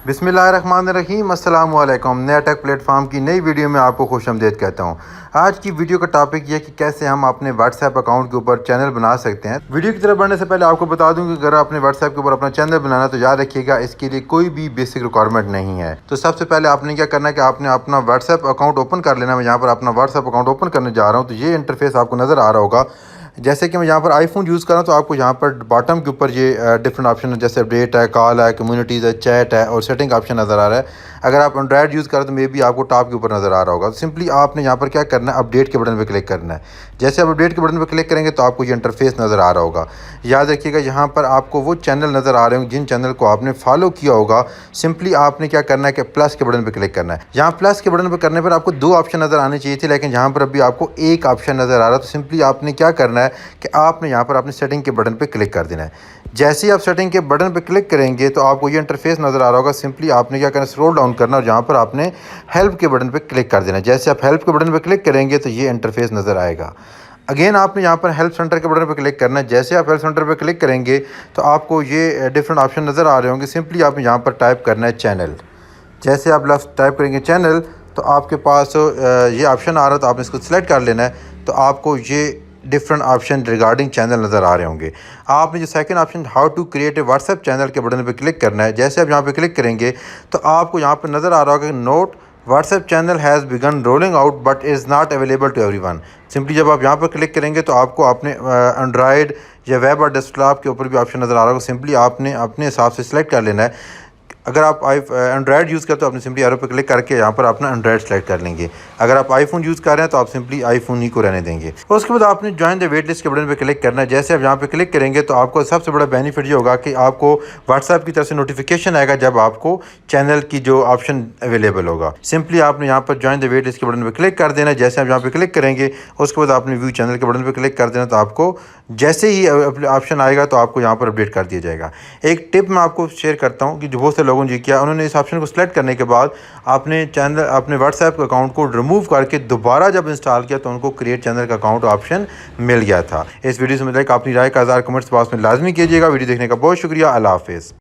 बिस्मिल्लाहिर्रहमानिर्रहीम अस्सलाम वालेकुम। नया टेक प्लेटफॉर्म की नई वीडियो में आपको खुशामदीद कहता हूँ। आज की वीडियो का टॉपिक यह है कि कैसे हम अपने व्हाट्सएप अकाउंट के ऊपर चैनल बना सकते हैं। वीडियो की तरफ बढ़ने से पहले आपको बता दूं कि अगर आपने व्हाट्सएप के ऊपर अपना चैनल बनाना तो याद रखिएगा इसके लिए कोई भी बेसिक रिक्वायरमेंट नहीं है। तो सबसे पहले आपने क्या करना है कि आपने अपना व्हाट्सएप अकाउंट ओपन कर लेना। मैं यहाँ पर अपना व्हाट्सएप अकाउंट ओपन करने जा रहा हूँ। तो ये इंटरफेस आपको नज़र आ रहा होगा। जैसे कि मैं यहाँ पर आईफोन यूज़ कर रहा हूँ तो आपको यहाँ पर बॉटम के ऊपर ये डिफरेंट ऑप्शन है, जैसे अपडेट है, कॉल है, कम्युनिटीज़ है, चैट है और सेटिंग ऑप्शन नज़र आ रहा है। अगर आप एंड्रॉयड यूज़ करें तो मे बी आपको टॉप के ऊपर नज़र आ रहा होगा। तो सिंपली आपने यहाँ पर क्या करना है, अपडेट के बटन पर क्लिक करना है। जैसे आप अपडेट के बटन पर क्लिक करेंगे तो आपको ये इंटरफेस नज़र आ रहा होगा। याद रखिएगा यहाँ पर आपको वो चैनल नज़र आ रहे होंगे जिन चैनल को आपने फॉलो किया होगा। सिंपली आपने क्या करना है कि प्लस के बटन पर क्लिक करना है। यहाँ प्लस के बटन पर करने पर आपको दो ऑप्शन नज़र आने चाहिए थे, लेकिन यहाँ पर अभी आपको एक ऑप्शन नज़र आ रहा है। तो सिंपली आपने क्या करना है कि आपने यहाँ पर अपने सेटिंग के बटन पर क्लिक कर देना है। जैसे ही आप सेटिंग के बटन पर क्लिक करेंगे तो आपको ये इंटरफेस नज़र आ रहा होगा। सिंपली आपने क्या करना है, स्क्रॉल डाउन करना और यहाँ पर आपने हेल्प के बटन पर क्लिक कर देना। जैसे आप हेल्प के बटन पर क्लिक करेंगे तो ये इंटरफेस नज़र आएगा। अगेन आपने यहाँ पर हेल्प सेंटर के बटन पर क्लिक करना है। जैसे आप हेल्प सेंटर पर क्लिक करेंगे तो आपको ये डिफरेंट ऑप्शन नज़र आ रहे होंगे। सिंपली आपने यहाँ पर टाइप करना है चैनल। जैसे आप लफ्ज़ टाइप करेंगे चैनल तो आपके पास ये ऑप्शन आ रहा है, तो आपने इसको सिलेक्ट कर लेना है। तो आपको ये डिफरेंट ऑप्शन रिगार्डिंग चैनल नज़र आ रहे होंगे। आपने जो second option how to create a WhatsApp channel के बटन पर क्लिक करना है। जैसे आप यहाँ पे क्लिक करेंगे तो आपको यहाँ पर नज़र आ रहा होगा कि note WhatsApp channel has begun rolling out but is not available to everyone. Simply जब आप यहाँ पर क्लिक करेंगे तो आपको अपने एंड्रॉयड या वेब और डेस्कटॉप के ऊपर भी ऑप्शन नज़र आ रहा होगा। सिंपली आपने अपने हिसाब से सिलेक्ट कर लेना है। अगर आप एंड्रॉयड यूज़ करते हो आपने सिंपली एरो पर क्लिक करके यहाँ पर अपना एंड्रॉयड सेलेक्ट कर लेंगे। अगर आप आईफोन यूज़ कर रहे हैं तो आप सिंपली आईफोन ही को रहने देंगे। उसके बाद आपने ज्वाइन द वेट लिस्ट के बटन पर क्लिक करना है। जैसे आप यहाँ पे क्लिक करेंगे तो आपको सबसे बड़ा बेनिफिट ये होगा कि आपको व्हाट्सएप की तरफ से नोटिफिकेशन आएगा जब आपको चैनल की जो ऑप्शन अवेलेबल होगा। सिंपली आपने यहाँ पर ज्वाइन द वेट लिस्ट के बटन पर क्लिक कर देना। जैसे आप यहाँ पे क्लिक करेंगे उसके बाद आपने व्यू चैनल के बटन पर क्लिक कर देना। तो आपको जैसे ही ऑप्शन आएगा तो आपको यहाँ पर अपडेट कर दिया जाएगा। एक टिप मैं आपको शेयर करता हूँ कि जो बहुत से लोगों ने किया, उन्होंने इस ऑप्शन को सिलेक्ट करने के बाद आपने चैनल अपने व्हाट्सएप अकाउंट को रिमूव करके दोबारा जब इंस्टॉल किया तो उनको क्रिएट चैनल का अकाउंट ऑप्शन मिल गया था। इस वीडियो से मतलब अपनी राय का 1000 कमेंट्स बॉक्स में लाजमी कीजिएगा। वीडियो देखने का बहुत शुक्रिया। अल्लाह हाफिज़।